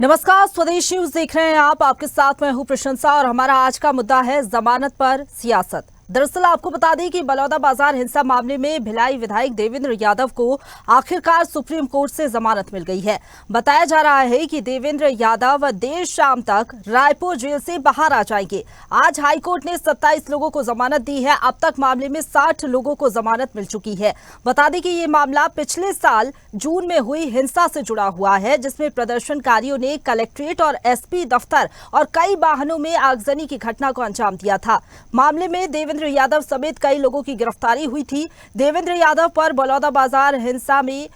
नमस्कार, स्वदेश न्यूज देख रहे हैं आप। आपके साथ मैं हूं प्रशंसा और हमारा आज का मुद्दा है जमानत पर सियासत। दरअसल आपको बता दें कि बलौदाबाजार हिंसा मामले में भिलाई विधायक देवेंद्र यादव को आखिरकार सुप्रीम कोर्ट से जमानत मिल गई है। बताया जा रहा है कि देवेंद्र यादव देर शाम तक रायपुर जेल से बाहर आ जाएंगे। आज हाईकोर्ट ने 27 लोगों को जमानत दी है। अब तक मामले में 60 लोगों को जमानत मिल चुकी है। बता दें कि ये मामला पिछले साल जून में हुई हिंसा से जुड़ा हुआ है, जिसमें प्रदर्शनकारियों ने कलेक्ट्रेट और एसपी दफ्तर और कई वाहनों में आगजनी की घटना को अंजाम दिया था। मामले में देवेंद्र यादव समेत कई लोगों की गिरफ्तारी हुई थी। देवेंद्र यादव पर बलौदाबाजार हिंसा में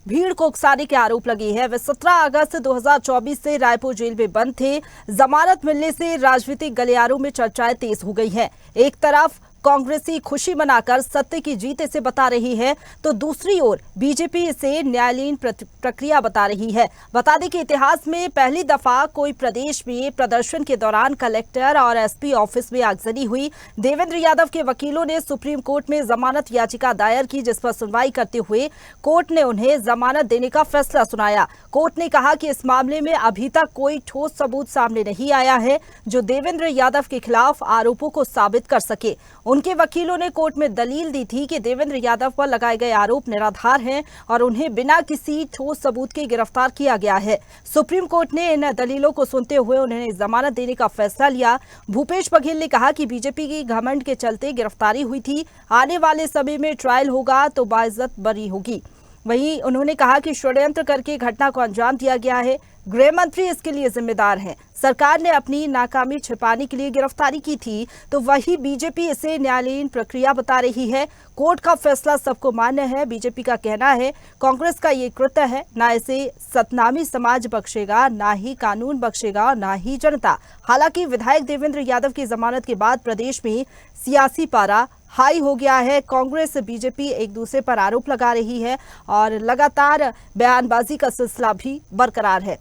भीड़ को उकसाने के आरोप लगे हैं। वे 17 अगस्त 2024 से रायपुर जेल में बंद थे। जमानत मिलने से राजनीतिक गलियारों में चर्चाएं तेज हो गई हैं। एक तरफ कांग्रेसी खुशी मनाकर सत्य की जीत इसे बता रही है, तो दूसरी ओर बीजेपी इसे न्यायालयीन प्रक्रिया बता रही है। बता दें कि इतिहास में पहली दफा कोई प्रदेश में प्रदर्शन के दौरान कलेक्टर और एसपी ऑफिस में आगजनी हुई। देवेंद्र यादव के वकीलों ने सुप्रीम कोर्ट में जमानत याचिका दायर की, जिस पर सुनवाई करते हुए कोर्ट ने उन्हें जमानत देने का फैसला सुनाया। कोर्ट ने कहा कि इस मामले में अभी तक कोई ठोस सबूत सामने नहीं आया है जो देवेंद्र यादव के खिलाफ आरोपों को साबित कर सके। उनके वकीलों ने कोर्ट में दलील दी थी कि देवेंद्र यादव पर लगाए गए आरोप निराधार हैं और उन्हें बिना किसी ठोस सबूत के गिरफ्तार किया गया है। सुप्रीम कोर्ट ने इन दलीलों को सुनते हुए उन्हें जमानत देने का फैसला लिया। भूपेश बघेल ने कहा कि बीजेपी की घमंड के चलते गिरफ्तारी हुई थी। आने वाले समय में ट्रायल होगा तो बाइज्जत बरी होगी। वहीं उन्होंने कहा कि षड्यंत्र करके घटना को अंजाम दिया गया है। गृह मंत्री इसके लिए जिम्मेदार हैं। सरकार ने अपनी नाकामी छिपाने के लिए गिरफ्तारी की थी, तो वही बीजेपी इसे न्यायालयीन प्रक्रिया बता रही है। कोर्ट का फैसला सबको मान्य है। बीजेपी का कहना है कांग्रेस का ये कृत्य है, ना इसे सतनामी समाज बख्शेगा, ना ही कानून बख्शेगा, ना ही जनता। हालांकि विधायक देवेंद्र यादव की जमानत के बाद प्रदेश में सियासी पारा हाई हो गया है। कांग्रेस बीजेपी एक दूसरे पर आरोप लगा रही है और लगातार बयानबाजी का सिलसिला भी बरकरार है।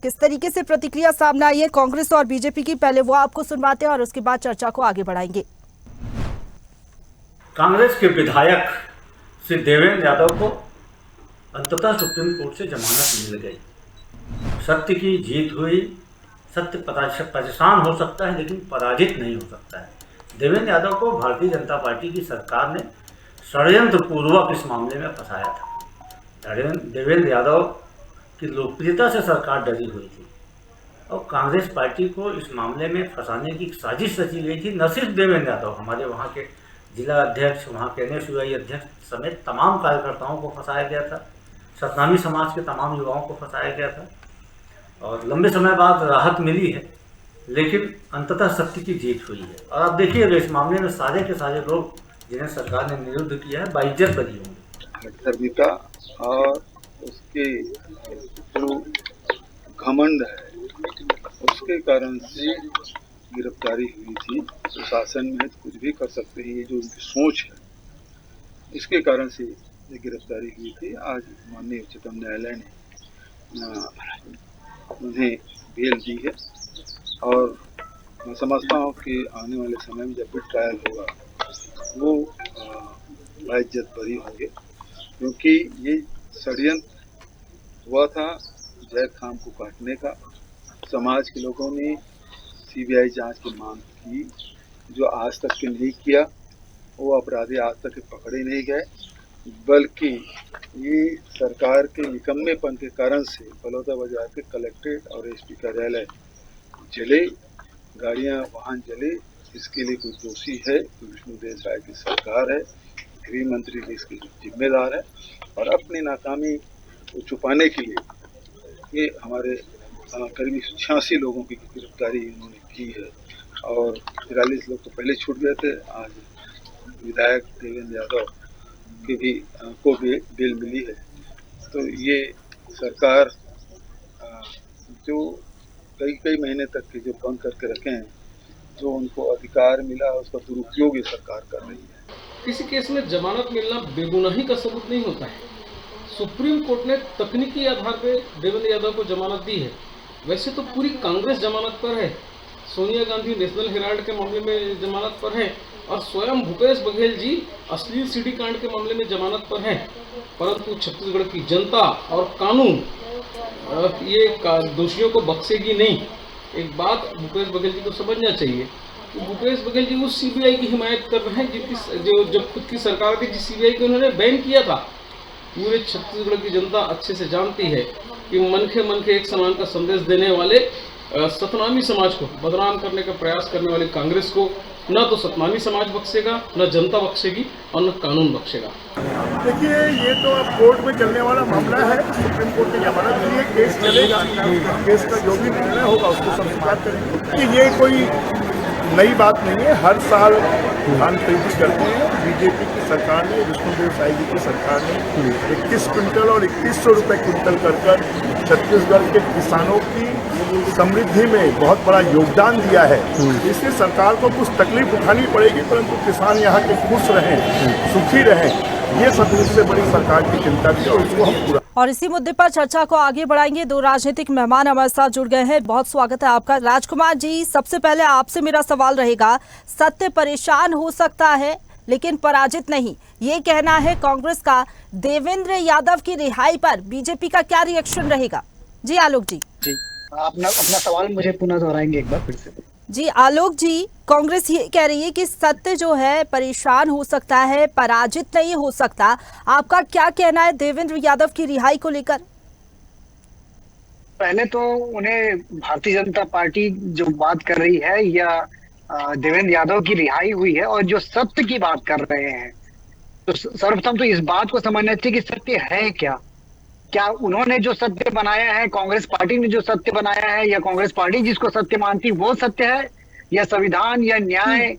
किस तरीके से प्रतिक्रिया सामने आई है कांग्रेस और बीजेपी की, पहले वो आपको सुनवाते हैं और उसके बाद चर्चा को आगे बढ़ाएंगे। कांग्रेस के विधायक श्री देवेंद्र यादव को अंततः सुप्रीम कोर्ट से जमानत मिल गई। सत्य की जीत हुई। सत्य परेशान हो सकता है लेकिन पराजित नहीं हो सकता है। देवेंद्र यादव को भारतीय जनता पार्टी की सरकार ने षड्यंत्र पूर्वक इस मामले में फंसाया था। देवेंद्र यादव की लोकप्रियता से सरकार डरी हुई थी और कांग्रेस पार्टी को इस मामले में फंसाने की साजिश रची गई थी। न सिर्फ देवेंद्र यादव, हमारे वहाँ के जिला अध्यक्ष, वहाँ के NSUI अध्यक्ष समेत तमाम कार्यकर्ताओं को फंसाया गया था। सतनामी समाज के तमाम युवाओं को फंसाया गया था और लंबे समय बाद राहत मिली है, लेकिन अंततः सत्य की जीत हुई है। और आप देखिएगा इस मामले में सारे के सारे लोग जिन्हें सरकार ने निरुद्ध किया है बाइज्जत बरी होंगे। और उसके जो घमंड है उसके कारण से गिरफ्तारी हुई थी। प्रशासन में कुछ भी कर सकते हैं, ये जो उनकी सोच है इसके कारण से ये गिरफ्तारी हुई थी। आज माननीय उच्चतम न्यायालय ने उन्हें बेल दी है और मैं समझता हूँ कि आने वाले समय में जब भी ट्रायल होगा वो बाइज्जत बरी होंगे, क्योंकि ये षड्यंत्र हुआ था जैद खान को काटने का। समाज के लोगों ने CBI जांच की मांग की, जो आज तक के नहीं किया। वो अपराधी आज तक पकड़े नहीं गए, बल्कि ये सरकार के निकम्मेपन के कारण से बलौदाबाजार के कलेक्ट्रेट और SP कार्यालय जले, गाड़ियां वाहन जले। इसके लिए कोई दोषी है तो विष्णुदेव साय की सरकार है, गृह मंत्री भी इसके जिम्मेदार है। और अपनी नाकामी को छुपाने के लिए ये हमारे करीब 86 लोगों की गिरफ्तारी इन्होंने की है और 43 लोग तो पहले छूट गए थे। आज विधायक देवेंद्र यादव की भी को भी बेल मिली है। तो ये सरकार जो कई महीने तक के जो बंद करके रखे हैं, जो उनको अधिकार मिला उसका दुरुपयोग ये सरकार कर रही है। किसी केस में जमानत मिलना बेगुनाही का सबूत नहीं होता है। सुप्रीम कोर्ट ने तकनीकी आधार पर देवेंद्र यादव को जमानत दी है। वैसे तो पूरी कांग्रेस जमानत पर है। सोनिया गांधी नेशनल हेराल्ड के मामले में जमानत पर है और स्वयं भूपेश बघेल जी अश्लील सीडी कांड के मामले में जमानत पर हैं, परंतु छत्तीसगढ़ की जनता और कानून ये दोषियों को बख्शेगी नहीं। एक बात भूपेश बघेल जी को समझना चाहिए कि भूपेश बघेल जी उस सीबीआई की हिमायत कर रहे हैं जिनकी जब खुद की सरकार थी, जिस सीबीआई को उन्होंने बैन किया था। पूरे छत्तीसगढ़ की जनता अच्छे से जानती है कि मन के एक समान का संदेश देने वाले सतनामी समाज को बदनाम करने का प्रयास करने वाली कांग्रेस को न तो सतनामी समाज बख्शेगा, न जनता बख्शेगी और न कानून बख्शेगा। देखिए, ये तो अब कोर्ट में चलने वाला मामला है। सुप्रीम कोर्ट ने जमानत दी है, केस चलेगा। केस का जो भी निर्णय होगा उसको सब स्वीकार करेंगे कि ये कोई नई बात नहीं है। हर साल धान खरीदी करते हैं। बीजेपी की सरकार ने, विष्णुदेव साई जी की सरकार ने 21 क्विंटल और 2100 रुपये क्विंटल कर छत्तीसगढ़ के किसानों की समृद्धि में बहुत बड़ा योगदान दिया है। इसलिए सरकार को कुछ तकलीफ उठानी पड़ेगी, परंतु किसान यहाँ के खुश रहें, सुखी रहें, ये सबसे बड़ी सरकार की चिंता थी और उसको हम पूरा। और इसी मुद्दे पर चर्चा को आगे बढ़ाएंगे। दो राजनीतिक मेहमान हमारे साथ जुड़ गए हैं। बहुत स्वागत है आपका। राजकुमार जी, सबसे पहले आपसे मेरा सवाल रहेगा, सत्य परेशान हो सकता है लेकिन पराजित नहीं, ये कहना है कांग्रेस का। देवेंद्र यादव की रिहाई पर बीजेपी का क्या रिएक्शन रहेगा? जी आलोक जी। अपना सवाल मुझे पुनः दोहराएंगे एक बार फिर से? जी आलोक जी, कांग्रेस ये कह रही है कि सत्य जो है परेशान हो सकता है, पराजित नहीं हो सकता। आपका क्या कहना है देवेंद्र यादव की रिहाई को लेकर? पहले तो उन्हें भारतीय जनता पार्टी जो बात कर रही है या देवेंद्र यादव की रिहाई हुई है और जो सत्य की बात कर रहे हैं, तो सर्वप्रथम तो इस बात को समझना चाहिए कि सत्य है क्या। क्या उन्होंने जो सत्य बनाया है, कांग्रेस पार्टी ने जो सत्य बनाया है, या कांग्रेस पार्टी जिसको सत्य मानती वो सत्य है, या संविधान या न्याय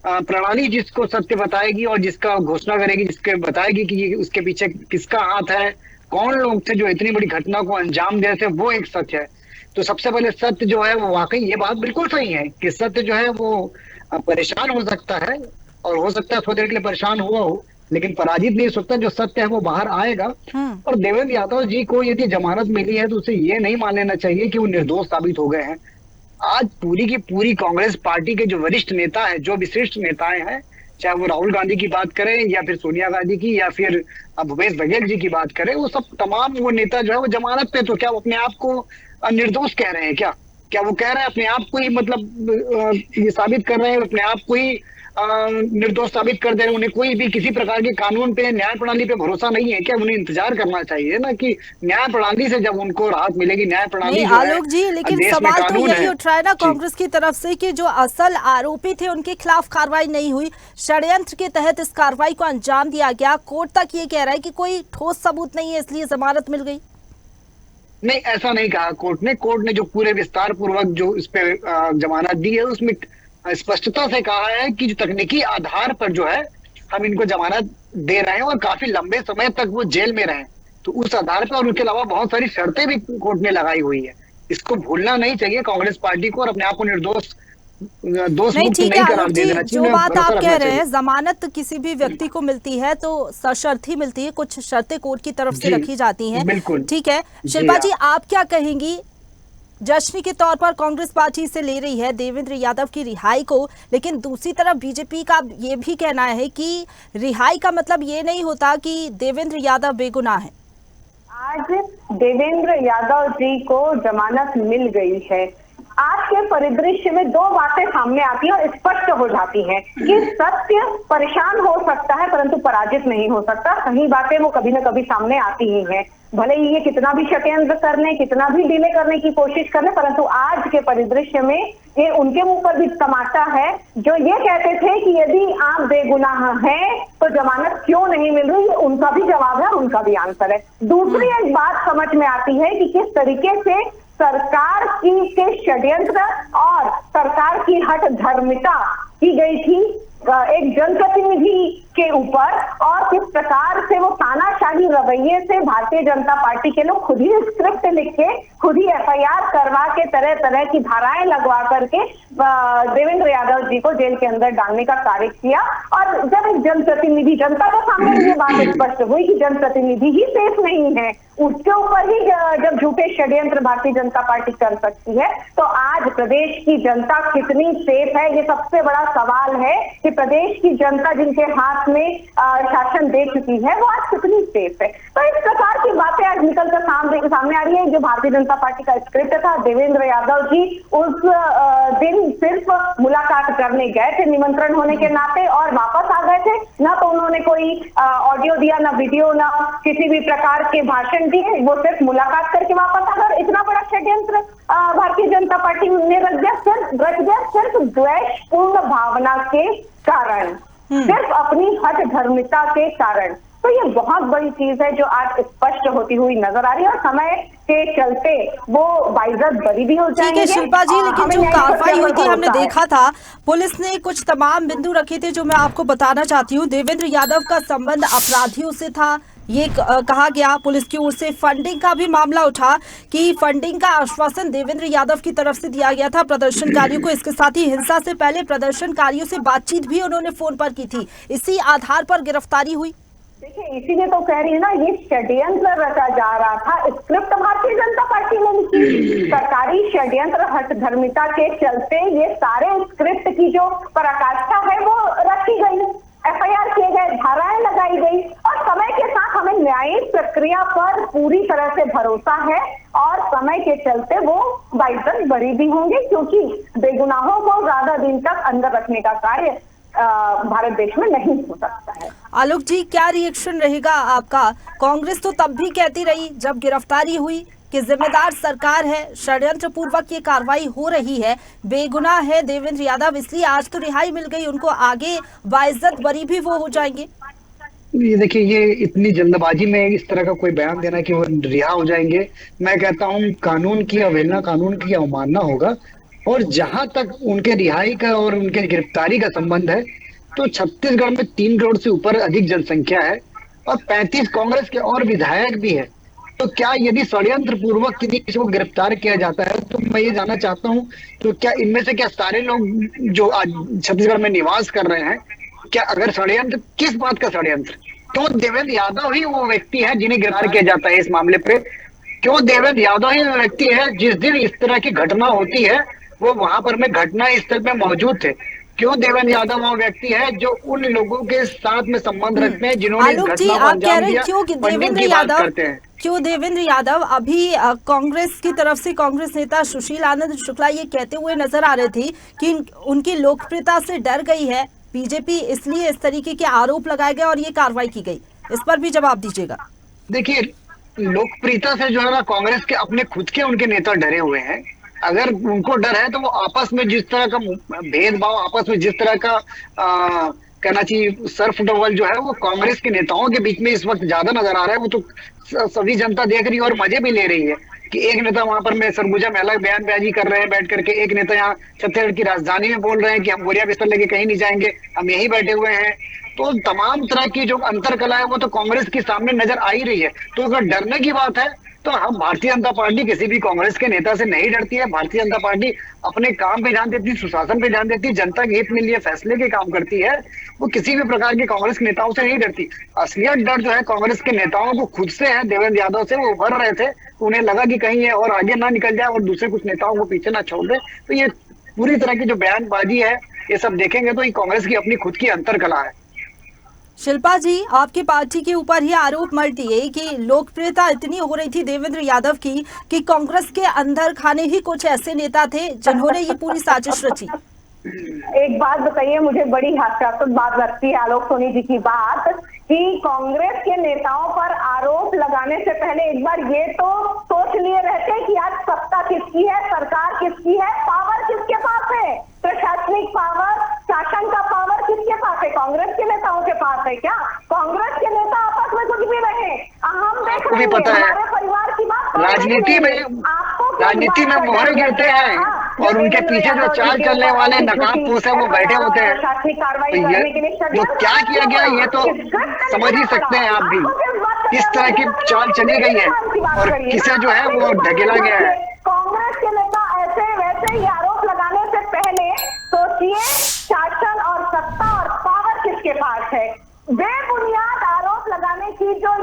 प्रणाली जिसको सत्य बताएगी और जिसका घोषणा करेगी, जिसके बताएगी कि ये उसके पीछे किसका हाथ है, कौन लोग थे जो इतनी बड़ी घटना को अंजाम दे थे, वो एक सत्य है। तो सबसे पहले सत्य जो है वो वाकई ये बात बिल्कुल सही है कि सत्य जो है वो परेशान हो सकता है और हो सकता है थोड़ी देर के लिए परेशान हुआ हो, लेकिन पराजित नहीं हो सकता। जो सत्य है वो बाहर आएगा। और देवेंद्र यादव जी को यदि जमानत मिली है तो उसे ये नहीं मान लेना चाहिए कि वो निर्दोष साबित हो गए हैं। आज पूरी की पूरी कांग्रेस पार्टी के जो वरिष्ठ नेता है, जो विशिष्ट नेताएं हैं, चाहे वो राहुल गांधी की बात करें या फिर सोनिया गांधी की या फिर भूपेश बघेल जी की बात करें, वो सब तमाम वो नेता जो है वो जमानत पे, तो क्या वो अपने आप को निर्दोष कह रहे हैं? क्या वो कह रहे हैं अपने आप को ही, मतलब ये साबित कर रहे हैं, अपने आप को ही निर्दोष साबित कर दे रहे हैं? उन्हें कोई भी किसी प्रकार के कानून पे, न्याय प्रणाली पे भरोसा नहीं है क्या? उन्हें इंतजार करना चाहिए ना कि न्याय प्रणाली से जब उनको राहत मिलेगी। न्याय प्रणाली आलोक जी, लेकिन सवाल तो यही उठ रहा है ना कांग्रेस की तरफ से कि जो असल आरोपी थे उनके खिलाफ कार्रवाई नहीं हुई, षड्यंत्र के तहत इस कार्रवाई को अंजाम दिया गया। कोर्ट तक ये कह रहा है कि कोई ठोस सबूत नहीं है इसलिए जमानत मिल गई। नहीं, ऐसा नहीं कहा कोर्ट ने। कोर्ट ने जो पूरे विस्तार पूर्वक जो इस पे जमानत दी है उसमें स्पष्टता से कहा है कि जो तकनीकी आधार पर जो है हम इनको जमानत दे रहे हैं और काफी लंबे समय तक वो जेल में रहे, तो उस आधार पर और उनके अलावा बहुत सारी शर्तें भी कोर्ट ने लगाई हुई है। इसको भूलना नहीं चाहिए कांग्रेस पार्टी को और अपने आप को निर्दोष नहीं। ठीक है आलोक जी, जो बात आप कह रहे हैं, जमानत किसी भी व्यक्ति को मिलती है तो सशर्त ही मिलती है, कुछ शर्तें कोर्ट की तरफ से रखी जाती हैं। बिल्कुल ठीक है। शिल्पा जी, आप क्या कहेंगी? जश्न के तौर पर कांग्रेस पार्टी से ले रही है देवेंद्र यादव की रिहाई को, लेकिन दूसरी तरफ बीजेपी का ये भी कहना है कि रिहाई का मतलब ये नहीं होता कि देवेंद्र यादव बेगुनाह है। आज देवेंद्र यादव जी को जमानत मिल गई है। आज के परिदृश्य में दो बातें सामने आती हैं और स्पष्ट हो जाती हैं कि सत्य परेशान हो सकता है परंतु पराजित नहीं हो सकता। सही बातें वो कभी न कभी सामने आती ही हैं, भले ही ये कितना भी षड्यंत्र करने, कितना भी डिले करने की कोशिश करने, परंतु आज के परिदृश्य में ये उनके मुंह पर भी तमाचा है जो ये कहते थे कि यदि आप बेगुनाह हैं तो जमानत क्यों नहीं मिल रही। ये उनका भी जवाब है, उनका भी आंसर है। दूसरी एक बात समझ में आती है कि किस तरीके से सरकार के षड्यंत्र और सरकार की हठ धर्मिता की गई थी। एक जनप्रतिनिधि के ऊपर और किस प्रकार से वो तानाशाही रवैये से भारतीय जनता पार्टी के लोग खुद ही स्क्रिप्ट लिख के, खुद ही एफआईआर करवा के, तरह तरह की धाराएं लगवा करके देवेंद्र यादव जी को जेल के अंदर डालने का कार्य किया। और जब एक जनप्रतिनिधि, जनता के सामने ये बात स्पष्ट हुई कि जनप्रतिनिधि ही सेफ नहीं है, उसके ऊपर ही जब झूठे षड्यंत्र भारतीय जनता पार्टी कर सकती है, तो आज प्रदेश की जनता कितनी सेफ है, ये सबसे बड़ा सवाल है कि प्रदेश की जनता जिनके हाथ में शासन दे चुकी है वो आज कितनी सेफ है। तो इस प्रकार की बातें आज निकलकर सामने आ रही है। जो भारतीय जनता पार्टी का स्क्रिप्ट था, देवेंद्र यादव जी उस दिन सिर्फ मुलाकात करने गए थे निमंत्रण होने के नाते और वापस आ गए थे। ना तो उन्होंने कोई ऑडियो दिया, ना वीडियो, ना किसी भी प्रकार के भाषण दिए, वो सिर्फ मुलाकात करके वापस आ गए। इतना बड़ा षड्यंत्र भारतीय जनता पार्टी ने रच दिया सिर्फ द्वेषपूर्ण भावना के कारण, सिर्फ अपनी हठ धर्मिता के कारण। तो ये बहुत बड़ी चीज है जो आज स्पष्ट होती हुई नजर आ रही है और समय के चलते वो बाइज्जत बरी भी हो जाएंगे। ठीक है शिल्पा जी, लेकिन जो कार्रवाई हुई थी हमने देखा था, पुलिस ने कुछ तमाम बिंदु रखे थे जो मैं आपको बताना चाहती हूँ। देवेंद्र यादव का संबंध अपराधियों से था, ये कहा गया। पुलिस की ओर से फंडिंग का भी मामला उठा कि फंडिंग का आश्वासन देवेंद्र यादव की तरफ से दिया गया था प्रदर्शनकारियों को। इसके साथ ही हिंसा से पहले प्रदर्शनकारियों से बातचीत भी उन्होंने फोन पर की थी। इसी आधार पर गिरफ्तारी हुई। देखिए, इसीलिए तो कह रही है ना, ये षड्यंत्र रचा जा रहा था। स्क्रिप्ट भारतीय जनता पार्टी ने लिखी, सरकारी षड्यंत्र हठ धर्मिता के चलते ये सारे स्क्रिप्ट की जो पराकाष्ठा है वो रखी गई, एफआईआर किए गए, धाराएं लगाई गई और समय के साथ हमें न्यायिक प्रक्रिया पर पूरी तरह से भरोसा है और समय के चलते वो बाइज्जत बरी भी होंगे, क्योंकि बेगुनाहों को ज्यादा दिन तक अंदर रखने का कार्य भारत देश में नहीं हो सकता है। आलोक जी, क्या रिएक्शन रहेगा आपका? कांग्रेस तो तब भी कहती रही जब गिरफ्तारी हुई कि जिम्मेदार सरकार है, षड्यंत्र पूर्वक ये कार्रवाई हो रही है, बेगुनाह है देवेंद्र यादव, इसलिए आज तो रिहाई मिल गई उनको, आगे बाइज्जत बरी भी वो हो जाएंगे। ये देखिए, ये इतनी जल्दबाजी में इस तरह का कोई बयान देना कि वो रिहा हो जाएंगे, मैं कहता हूँ कानून की अवहेलना, कानून की अवमानना होगा। और जहां तक उनके रिहाई का और उनके गिरफ्तारी का संबंध है, तो छत्तीसगढ़ में 3 करोड़ से ऊपर अधिक जनसंख्या है और 35 कांग्रेस के और विधायक भी है। तो क्या यदि षड्यंत्र पूर्वक किसी को गिरफ्तार किया जाता है, तो मैं ये जानना चाहता हूँ, तो क्या इनमें से क्या सारे लोग जो आज छत्तीसगढ़ में निवास कर रहे हैं, क्या अगर षड्यंत्र, किस बात का षड्यंत्र? क्यों देवेंद्र यादव ही वो व्यक्ति है जिन्हें गिरफ्तार किया जाता है इस मामले पे? क्यों देवेंद्र यादव ही वो व्यक्ति है जिस दिन इस तरह की घटना होती है वो वहां पर में घटना स्थल पे मौजूद थे? क्यों देवेंद्र यादव वो व्यक्ति है जो उन लोगों के साथ में संबंध रखते हैं जिन्होंने इस घटना को अंजाम दिया? क्यों देवेंद्र यादव अभी कांग्रेस की तरफ से कांग्रेस नेता सुशील आनंद शुक्ला ये कहते हुए नजर आ रहे थे कि उनकी लोकप्रियता से डर गई है बीजेपी, इसलिए इस तरीके के आरोप लगाए गए और ये कार्रवाई की गई। इस पर भी जवाब दीजिएगा। देखिए, लोकप्रियता से जो है ना, कांग्रेस के अपने खुद के उनके नेता डरे हुए हैं। अगर उनको डर है तो वो आपस में जिस तरह का भेदभाव, आपस में जिस तरह का कहना चाहिए सर्फ डबल जो है वो कांग्रेस के नेताओं के बीच में इस वक्त ज्यादा नजर आ रहा है, वो तो सभी जनता देख रही है और मजे भी ले रही है कि एक नेता वहां पर में सरगुजा में अलग बयानबाजी कर रहे हैं बैठ करके, एक नेता यहाँ छत्तीसगढ़ की राजधानी में बोल रहे हैं कि हम बोरिया बिस्तर लेके कहीं नहीं जाएंगे, हम यहीं बैठे हुए हैं। तो तमाम तरह की जो अंतर कला है वो तो कांग्रेस के सामने नजर आ ही रही है। तो अगर डरने की बात है तो हम भारतीय जनता पार्टी किसी भी कांग्रेस के नेता से नहीं डरती है। भारतीय जनता पार्टी अपने काम पे ध्यान देती है, सुशासन पे ध्यान देती है, जनता के हित में लिए फैसले के काम करती है। वो किसी भी प्रकार के कांग्रेस के नेताओं से नहीं डरती। असलियत डर जो है कांग्रेस के नेताओं को खुद से है, देवेंद्र यादव से। वो उभर रहे थे, उन्हें लगा कि कहीं ये और आगे ना निकल जाए और दूसरे कुछ नेताओं को पीछे ना छोड़ दे। तो ये पूरी तरह की जो बयानबाजी है, ये सब देखेंगे तो ये कांग्रेस की अपनी खुद की अंतर कला है। शिल्पा जी, आपकी पार्टी के ऊपर ये आरोप मर दिए कि लोकप्रियता इतनी हो रही थी देवेंद्र यादव की कि कांग्रेस के अंदर खाने ही कुछ ऐसे नेता थे जिन्होंने ये पूरी साजिश रची। एक बात बताइए, मुझे बड़ी हास्यास्पद बात लगती है आलोक सोनी जी की बात कि कांग्रेस के नेताओं पर आरोप लगाने से पहले एक बार ये तो सोच लिए रहते कि आज सत्ता किसकी है, सरकार किसकी है, पावर किसके पास है, प्रशासनिक पावर, शासन का पावर किसके पास है? कांग्रेस के नेताओं के पास है क्या? कांग्रेस के नेता आपस में कुछ भी रहे, हम देख रहे हैं हमारे परिवार की बात, राजनीति में मोहरे गिरते हैं। और उनके पीछे जो चाल चलने वाले नकाबपोश है वो बैठे होते हैं। तो क्या किया गया ये तो समझ ही सकते हैं आप भी, किस तरह की चाल चली गई है और किसे जो है वो ढकेला गया है। कांग्रेस के नेता ऐसे वैसे ही आरोप लगाने से पहले सोचिए शासन और सत्ता और पावर किसके पास है। बेबुनियाद आरोप लगाने की जो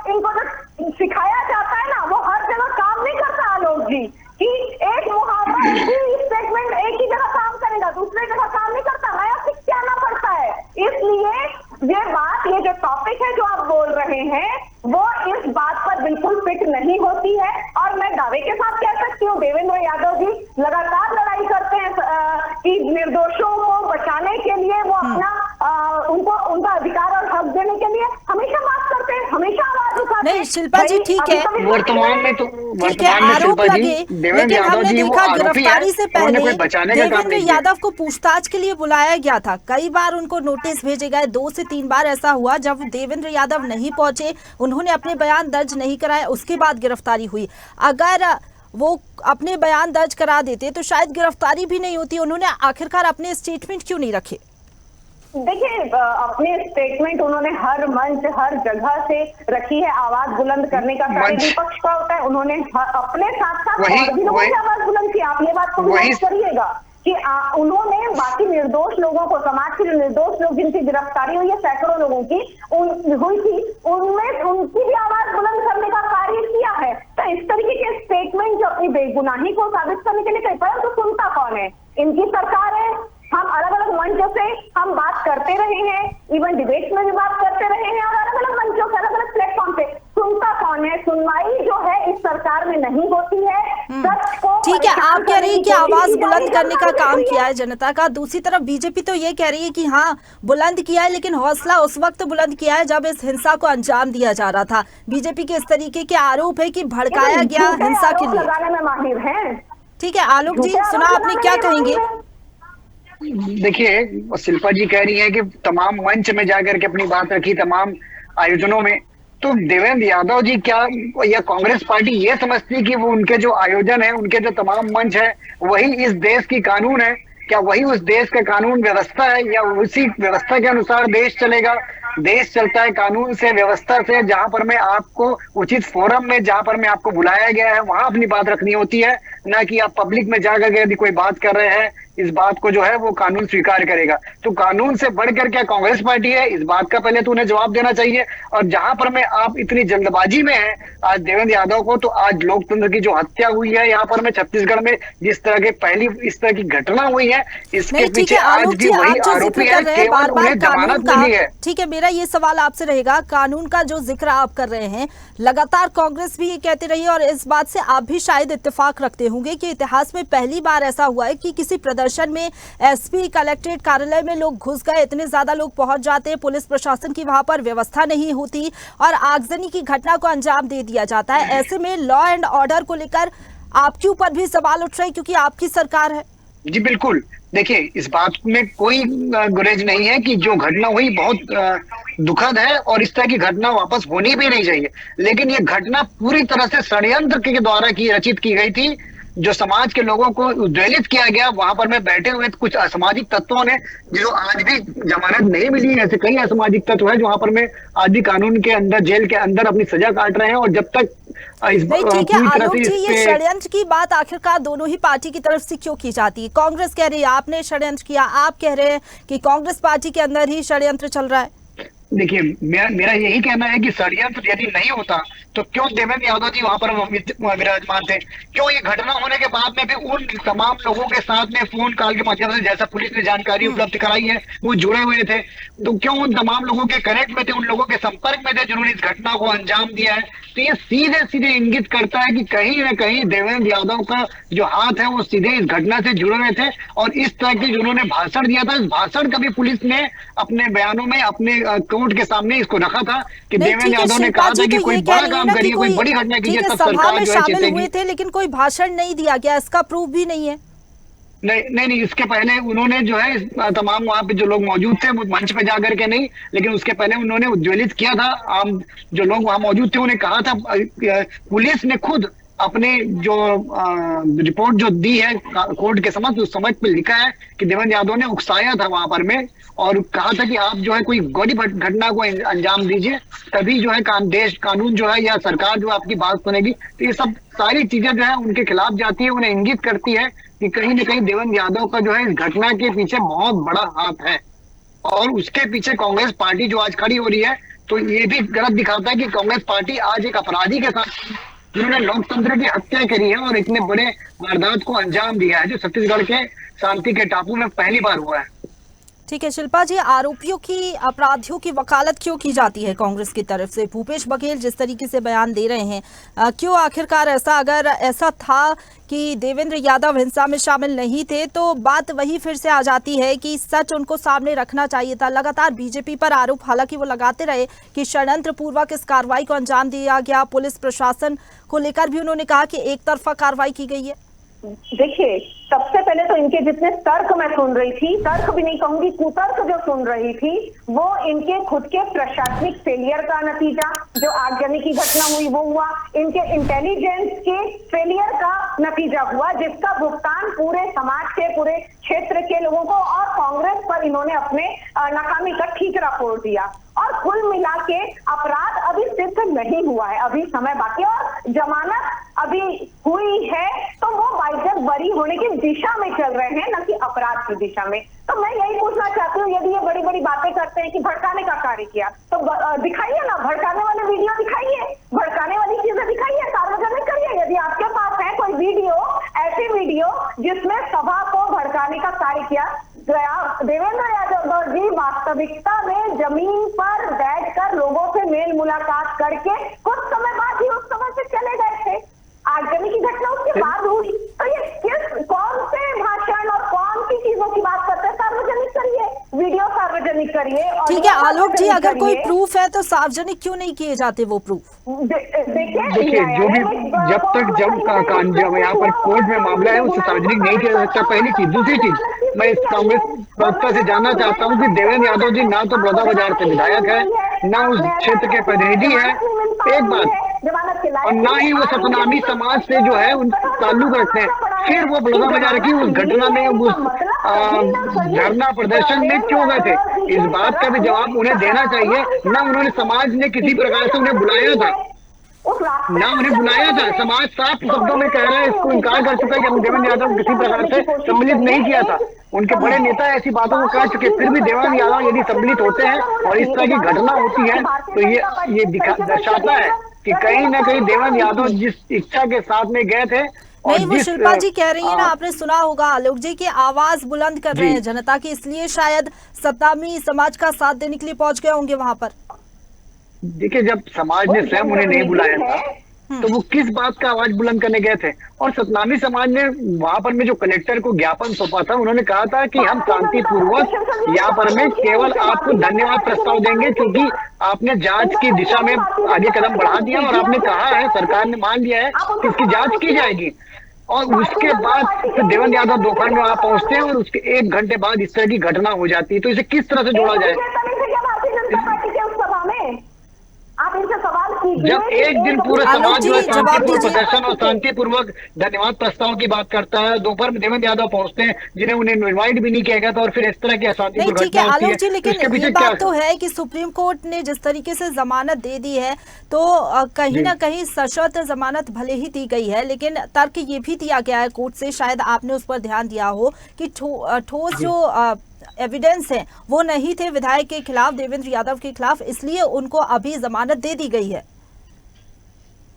इनको जो सिखाया जाता है ना, वो हर जगह काम नहीं करता आलोक जी, कि एक मुहावरा एक ही स्टेटमेंट एक ही जगह काम करेगा, दूसरे जगह काम नहीं करता, नया सीख के आना पड़ता है। इसलिए ये जो टॉपिक है जो आप बोल रहे हैं वो इस बात पर बिल्कुल फिट नहीं होती है। और मैं दावे के साथ कह सकती हूँ देवेंद्र यादव जी लगातार लड़ाई करते हैं कि निर्दोषों को बचाने के लिए वो अपना उनको उनका अधिकार और हक देने के लिए हमेशा बात करते हैं, हमेशा आवाज उठाते हैं। नहीं शिल्पा जी ठीक है, वर्तमान में तो ठीक है आरोप लगे, लेकिन हमने देखा गिरफ्तारी से पहले देवेंद्र यादव को पूछताछ के लिए बुलाया गया था। कई बार उनको नोटिस भेजे गए, 2 से 3 बार ऐसा हुआ जब देवेंद्र यादव नहीं पहुंचे, उन्होंने अपने बयान दर्ज नहीं कराए, उसके बाद गिरफ्तारी हुई। अगर वो अपने बयान दर्ज करा देते तो शायद गिरफ्तारी भी नहीं होती। उन्होंने आखिरकार अपने स्टेटमेंट क्यों नहीं रखे? देखिए अपने स्टेटमेंट उन्होंने हर मंच हर जगह से रखी है, आवाज बुलंद करने का कार्य विपक्ष का होता है। उन्होंने अपने साथ साथ और भी लोगों की आवाज बुलंद की। आप ये बात को नोट करिएगा कि उन्होंने बाकी निर्दोष लोगों को, समाज के निर्दोष लोग जिनकी गिरफ्तारी हुई है सैकड़ों लोगों की हुई थी, उनमें उनकी भी आवाज बुलंद करने का कार्य किया है। तो इस तरीके के स्टेटमेंट जो अपनी बेगुनाही को साबित करने के लिए कहीं पर, तो सुनता कौन है? इनकी सरकार है। हम अलग अलग मंचों से हम बात करते रहे हैं, इवन डिबेट में भी बात करते रहे हैं और अलग अलग मंचों से अलग अलग प्लेटफॉर्म पे। सुनता कौन है? सुनवाई जो है इस सरकार में नहीं होती है। सच को ठीक है, आप कह रही है कि आवाज बुलंद करने का काम किया है जनता का। दूसरी तरफ बीजेपी तो ये कह रही है कि हाँ बुलंद किया है, लेकिन हौसला उस वक्त बुलंद किया है जब इस हिंसा को अंजाम दिया जा रहा था। बीजेपी के इस तरीके के आरोप है कि भड़काया गया हिंसा के लिए। लगाने में माहिर हैं। ठीक है आलोक जी, सुना आपने, क्या कहेंगे? देखिए शिल्पा जी कह रही है कि तमाम मंच में जाकर के अपनी बात रखी, तमाम आयोजनों में। तो देवेंद्र यादव जी क्या या कांग्रेस पार्टी ये समझती है कि वो उनके जो आयोजन है, उनके जो तमाम मंच है, वही इस देश की कानून है? क्या वही उस देश का कानून व्यवस्था है या उसी व्यवस्था के अनुसार देश चलेगा? देश चलता है कानून से, व्यवस्था से। जहां पर मैं आपको उचित फोरम में, जहां पर मैं आपको बुलाया गया है, वहां अपनी बात रखनी होती है, ना कि आप पब्लिक में जाकर के यदि कोई बात कर रहे हैं, इस बात को जो है वो कानून स्वीकार करेगा। तो कानून से बढ़कर क्या कांग्रेस पार्टी है? इस बात का पहले तो उन्हें जवाब देना चाहिए। और जहां पर मैं आप इतनी जल्दबाजी में है आज देवेंद्र यादव को, तो आज लोकतंत्र की जो हत्या हुई है यहाँ पर में छत्तीसगढ़ में, जिस तरह के पहली इस तरह की घटना हुई है, इसके पीछे आज भी वही आरोपी है, केवल उन्हें जमानत मिली है। ठीक है, मेरा ये सवाल आपसे रहेगा, कानून का जो जिक्र आप कर रहे हैं, लगातार कांग्रेस भी ये कहती रही है और इस बात से आप भी शायद इत्तेफाक रखते होंगे कि इतिहास में पहली बार ऐसा हुआ है कि किसी प्रदर्शन में एसपी कलेक्ट्रेट कार्यालय में लोग घुस गए, इतने ज्यादा लोग पहुंच जाते हैं, पुलिस प्रशासन की वहां पर व्यवस्था नहीं होती और आगजनी की घटना को अंजाम दे दिया जाता है। ऐसे में लॉ एंड ऑर्डर को लेकर आपके ऊपर भी सवाल उठ रहे हैं क्योंकि आपकी सरकार है। जी बिल्कुल, देखिए इस बात में कोई गुरेज नहीं है कि जो घटना हुई बहुत दुखद है और इस तरह की घटना वापस होनी भी नहीं चाहिए। लेकिन ये घटना पूरी तरह से षड्यंत्र के द्वारा रचित की गई थी, जो समाज के लोगों को उद्वेलित किया गया। वहां पर में बैठे हुए कुछ असामाजिक तत्वों ने, जो आज भी जमानत नहीं मिली, ऐसे कई असामाजिक तत्व है जो वहां पर में आज भी कानून के अंदर, जेल के अंदर अपनी सजा काट रहे हैं। और जब तक नहीं, ठीक है आलोक जी, ये षड्यंत्र की बात आखिरकार दोनों ही पार्टी की तरफ से क्यों की जाती है? कांग्रेस कह रही है आपने षड्यंत्र किया, आप कह रहे हैं कि कांग्रेस पार्टी के अंदर ही षड्यंत्र चल रहा है। देखिए मेरा यही कहना है कि षड्यंत्र यदि नहीं होता तो क्यों देवेंद्र यादव जी वहां पर विराजमान थे? क्यों ये घटना होने के बाद में भी उन तमाम लोगों के साथ में फोन कॉल के माध्यम से, जैसा पुलिस ने जानकारी उपलब्ध कराई है, वो जुड़े हुए थे? तो क्यों उन तमाम लोगों के कनेक्ट में थे, उन लोगों के संपर्क में थे जिन्होंने इस घटना को अंजाम दिया है? तो ये सीधे सीधे इंगित करता है कि कहीं ना कहीं देवेंद्र यादव का जो हाथ है वो सीधे इस घटना से जुड़े हुए थे। और इस तरह के जिन्होंने भाषण दिया था, इस भाषण का भी पुलिस ने अपने बयानों में, अपने कोर्ट के सामने इसको रखा था कि देवेंद्र यादव ने कहा था कि कोई बड़ा काम करिए, कोई बड़ी घटना कीजिए, तब सरकार जो है शामिल हुए थे, लेकिन कोई भाषण नहीं दिया गया, इसका प्रूफ भी नहीं है। नहीं, इसके पहले उन्होंने जो है तमाम वहां पे जो लोग मौजूद थे, वो मंच पे जाकर के नहीं, लेकिन उसके पहले उन्होंने उज्ज्वलित किया था। आम जो लोग वहां मौजूद थे उन्हें कहा था, पुलिस ने खुद अपने जो रिपोर्ट जो दी है कोर्ट के समक्ष, उस समझ पे लिखा है कि देवेंद्र यादव ने उकसाया था वहां पर में, और कहा था कि आप जो है कोई बड़ी घटना को अंजाम दीजिए, तभी जो है देश कानून जो है या सरकार जो है आपकी बात सुनेगी। तो ये सब सारी चीजें जो है उनके खिलाफ जाती है, उन्हें इंगित करती है कि कहीं ना कहीं देवेंद्र यादव का जो है इस घटना के पीछे बहुत बड़ा हाथ है। और उसके पीछे कांग्रेस पार्टी जो आज खड़ी हो रही है, तो ये भी गलत दिखाता है कि कांग्रेस पार्टी आज एक अपराधी के साथ, जिन्होंने लोकतंत्र की हत्या करी है और इतने बड़े वारदात को अंजाम दिया है, जो छत्तीसगढ़ के शांति के टापू में पहली बार हुआ है। ठीक है शिल्पा जी, आरोपियों की, अपराधियों की वकालत क्यों की जाती है कांग्रेस की तरफ से? भूपेश बघेल जिस तरीके से बयान दे रहे हैं, क्यों आखिरकार ऐसा? अगर ऐसा था कि देवेंद्र यादव हिंसा में शामिल नहीं थे, तो बात वही फिर से आ जाती है कि सच उनको सामने रखना चाहिए था। लगातार बीजेपी पर आरोप हालांकि वो लगाते रहे कि षड्यंत्र पूर्वक इस कार्रवाई को अंजाम दिया गया। पुलिस प्रशासन को लेकर भी उन्होंने कहा कि एक तरफा कार्रवाई की गई है। देखिए, सबसे पहले तो इनके जितने तर्क मैं सुन रही थी, तर्क भी नहीं कहूंगी, कुतर्क जो सुन रही थी, वो इनके खुद के प्रशासनिक फेलियर का नतीजा, जो आगजनी की घटना हुई वो हुआ, इनके इंटेलिजेंस के फेलियर का नतीजा हुआ, जिसका भुगतान पूरे समाज के, पूरे क्षेत्र के लोगों को और कांग्रेस पर इन्होंने अपने नाकामी का ठीकरा फोड़ दिया। और कुल मिला के अपराध अभी सिद्ध नहीं हुआ है, अभी समय बाकी, और जमानत अभी हुई है तो वो बाइजर बरी होने की दिशा में चल रहे हैं, न कि अपराध की दिशा में। तो मैं यही पूछना चाहती हूँ, यदि ये बड़ी बड़ी बातें करते हैं कि भड़काने का कार्य किया, तो दिखाइए ना, भड़काने वाले वीडियो दिखाइए, भड़काने वाली चीजें दिखाइए, सार्वजनिक करिए। यदि आपके पास है कोई वीडियो, ऐसी वीडियो जिसमें सभा को भड़काने का कार्य किया गया, देवेंद्र यादव जी वास्तविकता में जमीन पर बैठकर लोगों से मेल मुलाकात करके कुछ समय बाद ही उस समय से चले गए थे। आगजनी की घटना उसके बाद हुई, तो ये कौन से भाषण और कौन सी चीजों की बात करते हैं? सार्वजनिक करिए, वीडियो सार्वजनिक करिए। ठीक है आलोक जी, अगर कोई प्रूफ है तो सार्वजनिक क्यों नहीं किए जाते वो प्रूफ? देखिए, जो भी जब तक यहाँ पर कोर्ट में मामला है उसे सार्वजनिक नहीं किया जा सकता, पहली चीज। दूसरी चीज, मैं इस कांग्रेस प्रवक्ता से जानना चाहता हूँ कि देवेंद्र यादव जी ना तो बलौदाबाजार से विधायक है, ना उस क्षेत्र के प्रतिनिधि है, एक बात, और ना ही वो सतनामी समाज से जो है उन ताल्लुक रखते हैं। फिर वो बलौदाबाजार की उस घटना में, उस धरना प्रदर्शन में क्यों गए थे? इस बात का भी जवाब उन्हें देना चाहिए। ना उन्होंने, समाज ने किसी प्रकार से उन्हें बुलाया था, ना उन्हें बुलाया था। समाज साफ शब्दों में कह रहा है, इसको इनकार कर चुका है कि हम देवेंद्र यादव किसी प्रकार से सम्मिलित नहीं किया था। उनके बड़े नेता ऐसी बातों को कह चुके, फिर भी देवेंद्र यादव यदि सम्मिलित होते हैं और इस तरह की घटना होती है, तो ये दर्शाता है कि कहीं ना कहीं देवेंद्र यादव जिस इच्छा के साथ में गए थे, नहीं, वो शिल्पा जी कह रही है ना, आपने सुना होगा आलोक जी की आवाज बुलंद कर रहे हैं जनता की, इसलिए शायद सतनामी समाज का साथ देने के लिए पहुंच गए होंगे वहां पर। देखिए, जब समाज ने स्वयं उन्हें नहीं बुलाया था, तो वो किस बात का आवाज बुलंद करने गए थे? और सतनामी समाज ने वहां पर में जो कलेक्टर को ज्ञापन सौंपा था, उन्होंने कहा था कि हम शांतिपूर्वक यहाँ पर में केवल आपको धन्यवाद प्रस्ताव देंगे, क्योंकि आपने जांच की दिशा में आगे कदम बढ़ा दिया और आपने कहा है, सरकार ने मान लिया है कि इसकी जांच की जाएगी। और उसके बाद फिर देवेंद्र यादव दोपहर में वहां पहुंचते हैं और उसके 1 घंटे बाद इस तरह की घटना हो जाती है। तो इसे किस तरह से जोड़ा जाए? आप इनसे सवाल कीजिए। जब एक दिन पूरे समाज जो है शांतिपूर्वक प्रदर्शन और शांतिपूर्वक धन्यवाद प्रस्ताव की बात करता है, दोपहर में देवेंद्र यादव पहुंचते हैं जिन्हें उन्हें इनवाइट भी नहीं किया गया था, और फिर इस तरह की अशांतिपूर्ण घटना होती है। आलोक जी, लेकिन ये बात तो है कि सुप्रीम कोर्ट ने जिस तरीके से जमानत दे दी है, तो कहीं ना कहीं सशर्त जमानत भले ही दी गई है, लेकिन तर्क ये भी दिया गया है कोर्ट से, शायद आपने उस पर ध्यान दिया हो, कि ठोस जो एविडेंस है वो नहीं थे विधायक के खिलाफ, देवेंद्र यादव के खिलाफ, इसलिए उनको अभी जमानत दे दी गई है।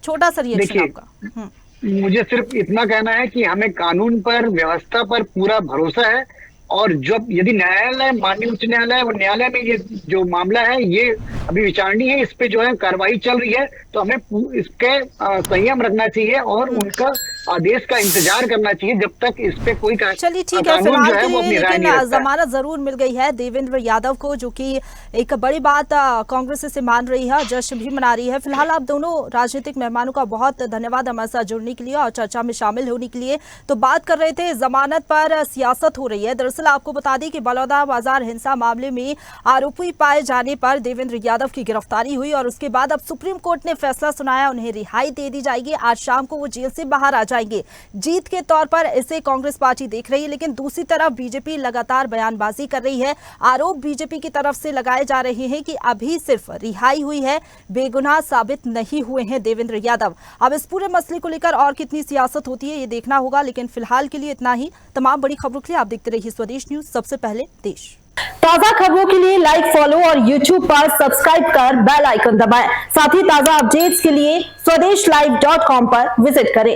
छोटा सा रिएक्शन आपका। मुझे सिर्फ इतना कहना है कि हमें कानून पर, व्यवस्था पर पूरा भरोसा है, और जब यदि न्यायालय, माननीय उच्च न्यायालय और न्यायालय में ये जो मामला है ये अभी विचारणीय है, इस पे जो है कार्रवाई चल रही है, तो हमें इसके संयम रखना चाहिए और उनका आदेश का इंतजार करना चाहिए जब तक इस पे कोई चलिए ठीक है, कानून फिलहाल जो है के वो लिए अपनी राय लेकिन नहीं रखता है। जमानत जरूर मिल गई है देवेंद्र यादव को, जो कि एक बड़ी बात कांग्रेस से मान रही है, जश्न भी मना रही है। फिलहाल आप दोनों राजनीतिक मेहमानों का बहुत धन्यवाद हमारे साथ जुड़ने के लिए और चर्चा में शामिल होने के लिए। तो बात कर रहे थे जमानत पर सियासत हो रही है। दरअसल आपको बता दें कि बलौदाबाजार हिंसा मामले में आरोपी पाए जाने पर देवेंद्र यादव की गिरफ्तारी हुई और उसके बाद अब सुप्रीम कोर्ट ने फैसला सुनाया, उन्हें रिहाई दे दी जाएगी। आज शाम को वो जेल से बाहर आ जाएंगे। जीत के तौर पर इसे कांग्रेस पार्टी देख रही है, लेकिन दूसरी तरफ बीजेपी लगातार बयानबाजी कर रही है। आरोप बीजेपी की तरफ से लगाए जा रहे हैं कि अभी सिर्फ रिहाई हुई है, बेगुनाह साबित नहीं हुए हैं देवेंद्र यादव। अब इस पूरे मसले को लेकर और कितनी सियासत होती है ये देखना होगा, लेकिन फिलहाल के लिए इतना ही। तमाम बड़ी खबरों के लिए आप देखते रहिए स्वदेश न्यूज, सबसे पहले देश। ताजा खबरों के लिए लाइक, फॉलो और YouTube पर सब्सक्राइब कर बेल आइकन दबाएं। साथ ही ताजा अपडेट्स के लिए स्वदेशलाइव.com पर विजिट करें।